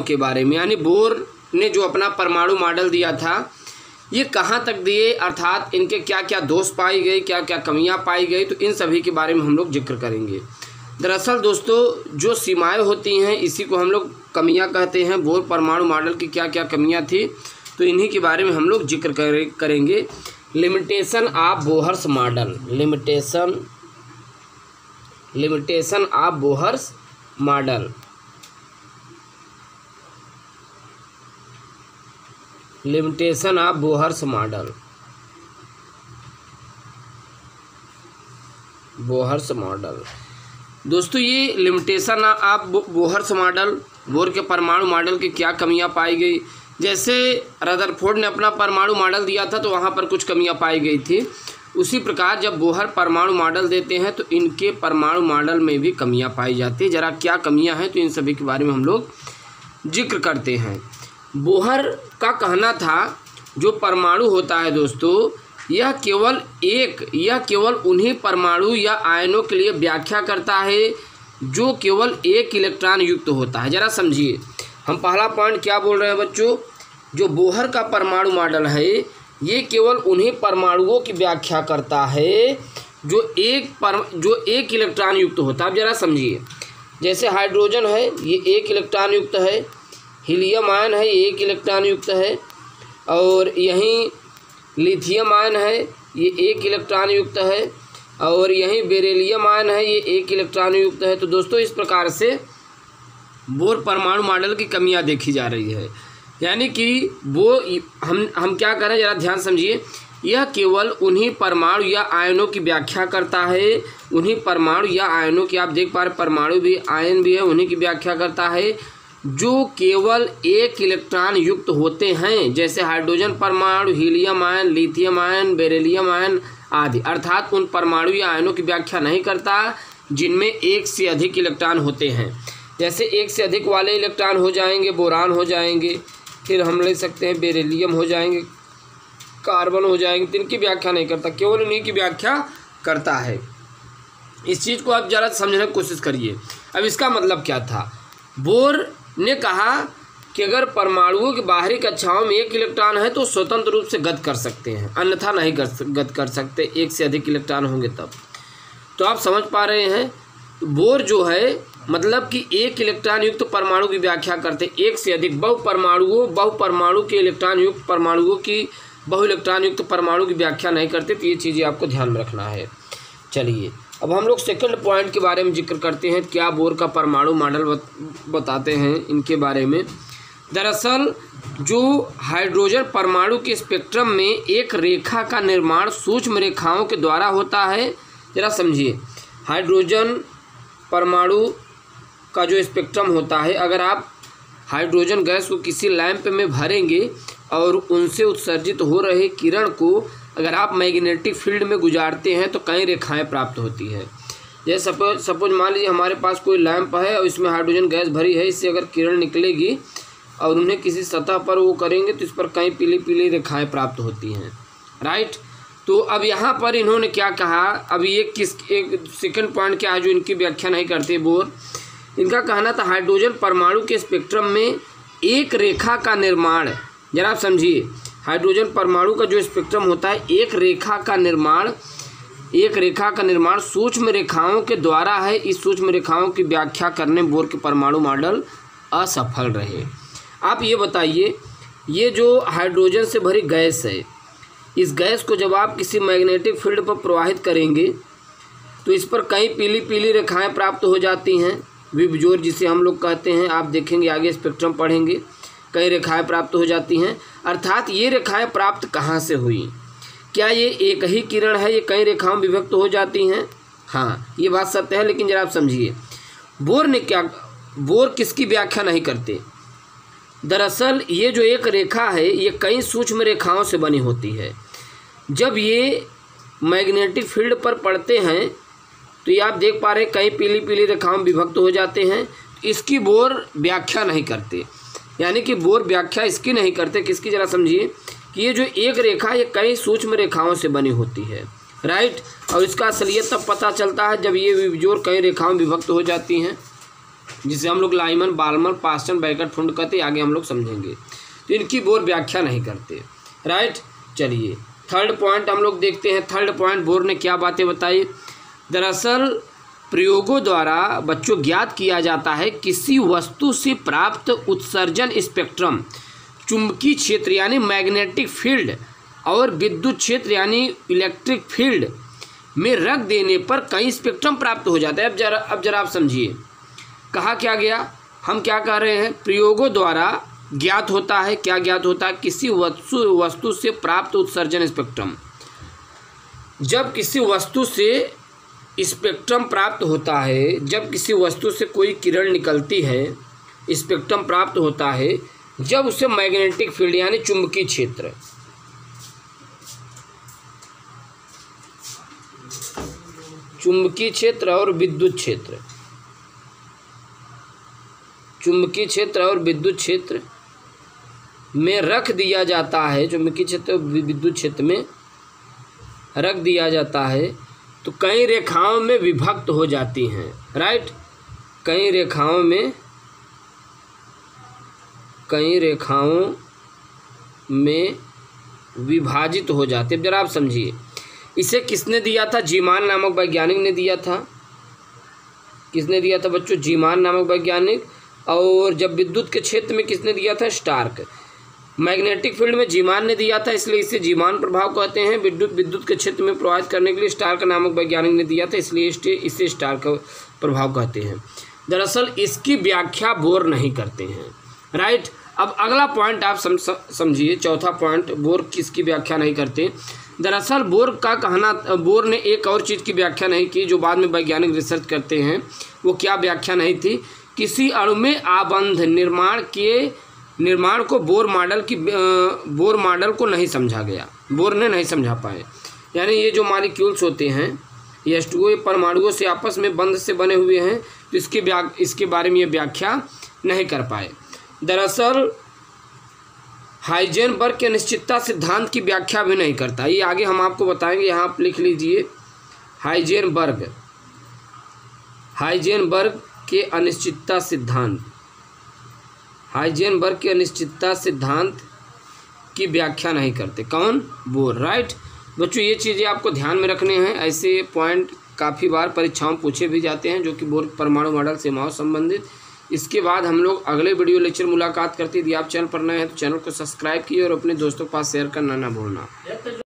के बारे में, यानी बोर ने जो अपना परमाणु मॉडल दिया था ये कहाँ तक दिए, अर्थात इनके क्या क्या दोष पाई गई, क्या क्या कमियाँ पाई गई, तो इन सभी के बारे में हम लोग जिक्र करेंगे। दरअसल दोस्तों जो सीमाएं होती हैं इसी को हम लोग कमियाँ कहते हैं। बोर परमाणु मॉडल की क्या क्या कमियाँ थी तो इन्हीं के बारे में हम लोग जिक्र करेंगे। Limitation of Bohr's model, limitation of Bohr's model, limitation of Bohr's model, Bohr's model. दोस्तों ये limitation of Bohr's model, bore के परमाणु मॉडल की क्या कमियां पाई गई। जैसे रदरफोर्ड ने अपना परमाणु मॉडल दिया था तो वहां पर कुछ कमियां पाई गई थी, उसी प्रकार जब बोहर परमाणु मॉडल देते हैं तो इनके परमाणु मॉडल में भी कमियां पाई जाती है। जरा क्या कमियां हैं तो इन सभी के बारे में हम लोग जिक्र करते हैं। बोहर का कहना था जो परमाणु होता है दोस्तों यह केवल उन्हीं परमाणु या आयनों के लिए व्याख्या करता है जो केवल एक इलेक्ट्रॉन युक्त होता है। जरा समझिए, हम पहला पॉइंट क्या बोल रहे हैं बच्चों, जो बोहर का परमाणु मॉडल है ये केवल उन्हीं परमाणुओं की व्याख्या करता है जो एक इलेक्ट्रॉन युक्त होता है। अब जरा समझिए, जैसे हाइड्रोजन है ये एक इलेक्ट्रॉन युक्त है, हीलियम आयन है ये एक इलेक्ट्रॉन युक्त है, और यहीं लिथियम आयन है ये एक इलेक्ट्रॉन युक्त है, और यहीं बेरिलियम आयन है ये एक इलेक्ट्रॉन युक्त है। तो दोस्तों इस प्रकार से बोर परमाणु मॉडल की कमियां देखी जा रही है, यानी कि वो हम क्या करें जरा ध्यान समझिए, यह केवल उन्हीं परमाणु या आयनों की व्याख्या करता है, उन्हीं परमाणु या आयनों की, आप देख पा रहे परमाणु भी आयन भी है, उन्हीं की व्याख्या करता है जो केवल एक इलेक्ट्रॉन युक्त होते हैं, जैसे हाइड्रोजन परमाणु, helium ion, lithium ion, beryllium ion आदि। अर्थात उन परमाणु या आयनों की व्याख्या नहीं करता जिनमें एक से अधिक इलेक्ट्रॉन होते हैं। जैसे एक से अधिक वाले इलेक्ट्रॉन हो जाएंगे बोरान हो जाएंगे, फिर हम ले सकते हैं बेरिलियम हो जाएंगे, कार्बन हो जाएंगे, तो इनकी व्याख्या नहीं करता, केवल उन्हीं की व्याख्या करता है। इस चीज़ को आप ज़रा समझने की कोशिश करिए। अब इसका मतलब क्या था, बोर ने कहा कि अगर परमाणुओं की बाहरी कक्षाओं में एक इलेक्ट्रॉन है तो स्वतंत्र रूप से गति कर सकते हैं, अन्यथा नहीं गति कर सकते, एक से अधिक इलेक्ट्रॉन होंगे तब। तो आप समझ पा रहे हैं, बोर जो है मतलब कि एक इलेक्ट्रॉन युक्त परमाणु की व्याख्या करते, एक से अधिक बहुपरमाणु के इलेक्ट्रॉन युक्त परमाणुओं की बहु इलेक्ट्रॉन युक्त परमाणु की व्याख्या नहीं करते। तो ये चीज़ें आपको ध्यान में रखना है। चलिए अब हम लोग सेकंड पॉइंट के बारे में जिक्र करते हैं, क्या बोर का परमाणु मॉडल बताते हैं इनके बारे में। दरअसल जो हाइड्रोजन परमाणु के स्पेक्ट्रम में एक रेखा का निर्माण सूक्ष्म रेखाओं के द्वारा होता है। जरा समझिए, हाइड्रोजन परमाणु का जो स्पेक्ट्रम होता है, अगर आप हाइड्रोजन गैस को किसी लैंप में भरेंगे और उनसे उत्सर्जित हो रहे किरण को अगर आप मैग्नेटिक फील्ड में गुजारते हैं तो कई रेखाएं प्राप्त होती है। जैसे सपोज मान लीजिए हमारे पास कोई लैंप है और इसमें हाइड्रोजन गैस भरी है, इससे अगर किरण निकलेगी और उन्हें किसी सतह पर वो करेंगे तो इस पर कई पीली पीली रेखाएं प्राप्त होती हैं, राइट। तो अब यहाँ पर इन्होंने क्या कहा, अब ये एक सेकंड पॉइंट क्या है जो इनकी व्याख्या नहीं करते बोर। इनका कहना था हाइड्रोजन परमाणु के स्पेक्ट्रम में एक रेखा का निर्माण, जरा आप समझिए, हाइड्रोजन परमाणु का जो स्पेक्ट्रम होता है एक रेखा का निर्माण सूक्ष्म रेखाओं के द्वारा है। इस सूक्ष्म रेखाओं की व्याख्या करने बोर के परमाणु मॉडल असफल रहे। आप ये बताइए, ये जो हाइड्रोजन से भरी गैस है, इस गैस को जब आप किसी मैग्नेटिक फील्ड पर प्रवाहित करेंगे तो इस पर कई पीली पीली रेखाएं प्राप्त हो जाती हैं, विबजोर जिसे हम लोग कहते हैं। आप देखेंगे आगे स्पेक्ट्रम पढ़ेंगे, कई रेखाएं प्राप्त हो जाती हैं। अर्थात ये रेखाएं प्राप्त कहाँ से हुई, क्या ये एक ही किरण है, ये कई रेखाओं में विभक्त हो जाती हैं? हाँ, ये बात सत्य है, लेकिन जरा आप समझिए बोर किसकी व्याख्या नहीं करते। दरअसल ये जो एक रेखा है ये कई सूक्ष्म रेखाओं से बनी होती है। जब ये मैग्नेटिक फील्ड पर पड़ते हैं तो ये आप देख पा रहे हैं कई पीली पीली रेखाओं में विभक्त हो जाते हैं। इसकी बोर व्याख्या नहीं करते, यानी कि बोर व्याख्या इसकी नहीं करते। किसकी, जरा समझिए कि ये जो एक रेखा ये कई सूक्ष्म रेखाओं से बनी होती है, राइट। और इसका असलियत तब पता चलता है जब ये विबजोर कई रेखाओं में विभक्त हो जाती हैं। जिसे हम लोग लाइमन, बाल्मर, पास्टन, बैकट, फुंड कहते, आगे हम लोग समझेंगे। तो इनकी बोर व्याख्या नहीं करते, राइट। चलिए थर्ड पॉइंट हम लोग देखते हैं। थर्ड पॉइंट बोर ने क्या बातें बताई। दरअसल प्रयोगों द्वारा बच्चों ज्ञात किया जाता है किसी वस्तु से प्राप्त उत्सर्जन स्पेक्ट्रम चुंबकीय क्षेत्र यानी मैग्नेटिक फील्ड और विद्युत क्षेत्र यानी इलेक्ट्रिक फील्ड में रख देने पर कई स्पेक्ट्रम प्राप्त हो जाता है। अब जरा आप समझिए, कहा क्या गया, हम क्या कह रहे हैं, प्रयोगों द्वारा ज्ञात होता है, क्या ज्ञात होता है, किसी वस्तु से प्राप्त उत्सर्जन स्पेक्ट्रम। जब किसी वस्तु से स्पेक्ट्रम प्राप्त होता है, जब किसी वस्तु से कोई किरण निकलती है, स्पेक्ट्रम प्राप्त होता है, जब उसे मैग्नेटिक फील्ड यानी चुंबकीय क्षेत्र, चुंबकीय क्षेत्र और विद्युत क्षेत्र, चुंबकीय क्षेत्र और विद्युत क्षेत्र में रख दिया जाता है, चुंबकीय क्षेत्र और विद्युत क्षेत्र में रख दिया जाता है, तो कई रेखाओं में विभक्त हो जाती हैं, राइट। कई रेखाओं में विभाजित हो जाते। अब जरा आप समझिए, इसे किसने दिया था, जीमान नामक वैज्ञानिक ने दिया था। किसने दिया था बच्चों, जीमान नामक वैज्ञानिक। और जब विद्युत के क्षेत्र में किसने दिया था, स्टार्क। मैग्नेटिक फील्ड में जीमान ने दिया था, इसलिए इसे जीमान प्रभाव कहते हैं। विद्युत के क्षेत्र में प्रभावित करने के लिए स्टार्क नामक वैज्ञानिक ने दिया था, इसलिए इसे स्टार्क प्रभाव कहते हैं। दरअसल इसकी व्याख्या बोर नहीं करते हैं, राइट। अब अगला पॉइंट आप समझिए, चौथा पॉइंट, बोर किसकी व्याख्या नहीं करते। दरअसल बोर का कहना, बोर ने एक और चीज़ की व्याख्या नहीं की जो बाद में वैज्ञानिक रिसर्च करते हैं। वो क्या व्याख्या नहीं थी, किसी अणु में आबंध निर्माण को बोर मॉडल को नहीं समझा गया, बोर ने नहीं समझा पाए। यानी ये जो मॉलिक्यूल्स होते हैं, ये H2O परमाणुओं से आपस में बंध से बने हुए हैं, तो इसके बारे में ये व्याख्या नहीं कर पाए। दरअसल हाइजेनबर्ग के अनिश्चितता सिद्धांत की व्याख्या भी नहीं करता, ये आगे हम आपको बताएंगे। यहाँ आप लिख लीजिए, हाइजेनबर्ग के अनिश्चितता सिद्धांत, हाइजेनबर्ग के अनिश्चितता सिद्धांत की व्याख्या नहीं करते। कौन, बोर, राइट। बच्चों ये चीज़ें आपको ध्यान में रखने हैं, ऐसे पॉइंट काफ़ी बार परीक्षाओं में पूछे भी जाते हैं जो कि बोर परमाणु मॉडल सीमाओं संबंधित। इसके बाद हम लोग अगले वीडियो लेक्चर मुलाकात करते हैं। यदि आप चैनल पर नए हैं तो चैनल को सब्सक्राइब कीजिए और अपने दोस्तों के पास शेयर करना ना भूलना।